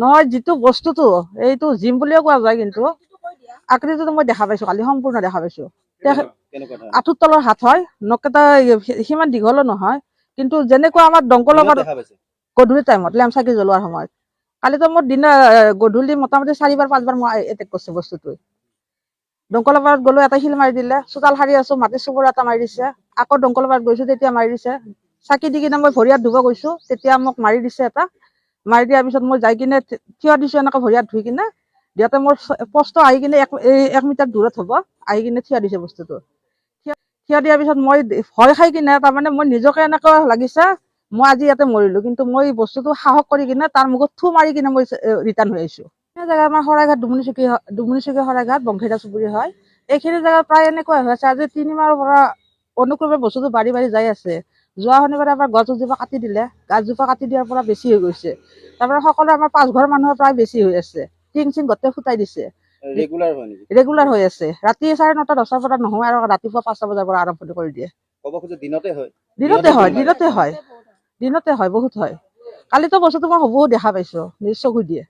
নহয় যিটো বস্তুটো এইটো জিম বুলিও কোৱা যায়, কিন্তু আকৃতিটো মই দেখা পাইছো, কালি সম্পূৰ্ণ দেখা পাইছো। আঁঠুৰ তলৰ হাত হয়, নখকেইটা সিমান দীঘলো নহয়, কিন্তু যেনেকুৱা আমাৰ দংকলৰ গধূলি টাইমত লেম্প চাকি জ্বলোৱাৰ সময়ত। কালিতো মোৰ গধূলি মোটামুটি 4-5 বাৰ মই এটেক কৰিছো বস্তুটোৱে। দংকলৰ পাৰত গ'লো, এটা শিল মাৰি দিলে, চোতাল সাৰি আছো, মাটিৰ চুবুৰ এটা মাৰি দিছে, আকৌ দংকলৰ পাৰত গৈছো, তেতিয়া মাৰি দিছে। চাকি দি কিনে মই ভৰি হাত ধুব গৈছো, তেতিয়া মোক মাৰি দিছে এটা। মাৰি দিয়াৰ পিছত মই যাই কিনে থিয় দিছো, এনেকে ভৰি হাত ধুই কিনে দিয়াতে মোৰ স্পষ্ট আহি কিনে 1 মিটাৰ দূৰত হ'ব, আহি কিনে থিয় দিছে বস্তুটো। থিয় দিয়াৰ পিছত মই ভয় খাই কিনে, তাৰমানে মই নিজকে এনেকুৱা লাগিছে মই আজি ইয়াতে মৰিলো, কিন্তু মই বস্তুটো সাহস কৰি কিনে তাৰ মুখত থু মাৰি কিনে মই ৰিটাৰ্ণ হৈ আহিছো। এই জেগা আমাৰ শৰাইঘাট ডুমুনিচুকী শৰাইঘাট বংশীধৰ চুবুৰী হয়। এইখিনি জেগা প্ৰায় এনেকুৱা হৈ আছে, আজি 3 মাহৰ পৰা অনুক্ৰমে বস্তুটো বাঢ়ি যাই আছে। যোৱা শনিবাৰে আমাৰ গছ এজোপা কাটি দিলে, গাছজোপা কাটি দিয়াৰ পৰা বেছি হৈ গৈছে। তাৰপৰা সকলো আমাৰ 5 ঘৰ মানুহৰ প্ৰায় বেছি হৈ আছে, টিং চিং গোটেই ফুটাই দিছে। ৰেগুলাৰ হৈ আছে, ৰাতি 9:30, 10টাৰ পৰা নহয়, আৰু ৰাতিপুৱা 5টা বজাৰ পৰা আৰম্ভ কৰি দিয়ে। দিনতে হয়, বহুত হয়। কালিতো বস্তুটো মই হবও দেখা পাইছো, নিজ চকু দিয়ে।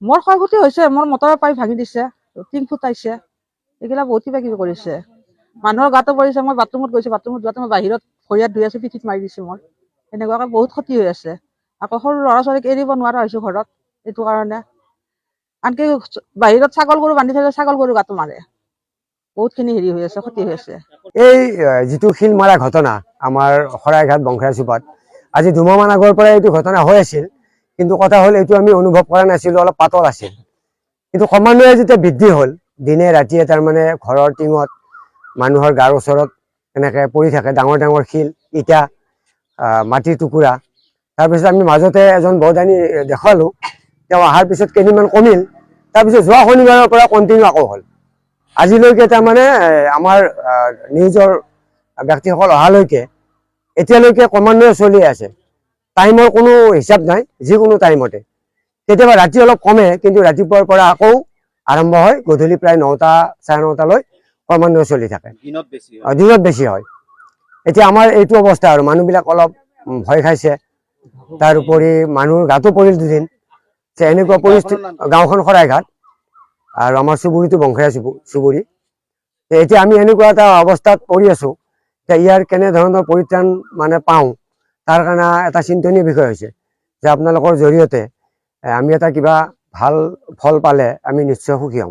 মোৰ ক্ষয়ক্ষতি হৈছে, মোৰ মটৰৰ পাইপ ভাঙি দিছে, টিং ফুটাইছে, এইগিলা বহুত কিবা কিবি কৰিছে। মানুহৰ গাতো পৰিছে, মই বাথৰুমত গৈছো, বাথৰুমত যোৱাতে মই বাহিৰত ভৰি হাত ধুই আছো, পিঠিত মাৰি দিছো মোৰ। এনেকুৱাকে বহুত ক্ষতি হৈ আছে। আকৌ সৰু ল'ৰা-ছোৱালীক এৰিব নোৱাৰা হৈছো ঘৰত, এইটো কাৰণে। আনকি বাহিৰত ছাগল গৰু বান্ধি থলে ছাগল গৰু গাতো মাৰে, বহুতখিনি হেৰি হৈ আছে, ক্ষতি হৈ আছে। এই যিটো শিল মাৰা ঘটনা আমাৰ শৰাইঘাট বংশীধৰ আজি 2 মাহমান আগৰ পৰা এইটো ঘটনা হৈ আছিল, কিন্তু কথা হ'ল এইটো আমি অনুভৱ কৰা নাছিলো, অলপ পাতল আছিল। কিন্তু ক্ৰমান্বয়ে যেতিয়া বৃদ্ধি হ'ল, দিনে ৰাতিয়ে তাৰমানে ঘৰৰ টিঙত মানুহৰ গাৰ ওচৰত এনেকৈ পৰি থাকে ডাঙৰ ডাঙৰ শিল, ইটা, মাটিৰ টুকুৰা। তাৰপিছত আমি মাজতে এজন বৌদ আনি দেখুৱালোঁ, তেওঁ অহাৰ পিছত কেইদিনমান কমিল, তাৰপিছত যোৱা শনিবাৰৰ পৰা কণ্টিনিউ আকৌ হ'ল। আজিলৈকে তাৰমানে আমাৰ নিউজৰ ব্যক্তিসকল অহালৈকে এতিয়ালৈকে ক্ৰমান্বয়ে চলি আছে। টাইমৰ কোনো হিচাপ নাই, যিকোনো টাইমতে। কেতিয়াবা ৰাতি অলপ কমে, কিন্তু ৰাতিপুৱাৰ পৰা আকৌ আৰম্ভ হয়, গধূলি প্ৰায় 9টা, 9:30লৈ ক্ৰমান্বয়ে চলি থাকে। দিনত বেছি হয়। এতিয়া আমাৰ এইটো অৱস্থা, আৰু মানুহবিলাক অলপ ভয় খাইছে। তাৰ উপৰি মানুহৰ গাতো পৰিল 2 দিন, যে এনেকুৱা পৰিস্থিতি। গাঁওখন শৰাইঘাট আৰু আমাৰ চুবুৰীটো বংশীধৰ চুবুৰী। এতিয়া আমি এনেকুৱা এটা অৱস্থাত পৰি আছো, যে ইয়াৰ কেনেধৰণৰ পৰিত্ৰাণ মানে পাওঁ, তাৰ কাৰণে এটা চিন্তনীয় বিষয় হৈছে, যে আপোনালোকৰ জৰিয়তে আমি এটা কিবা ভাল ফল পালে আমি নিশ্চয় সুখী হ'ম।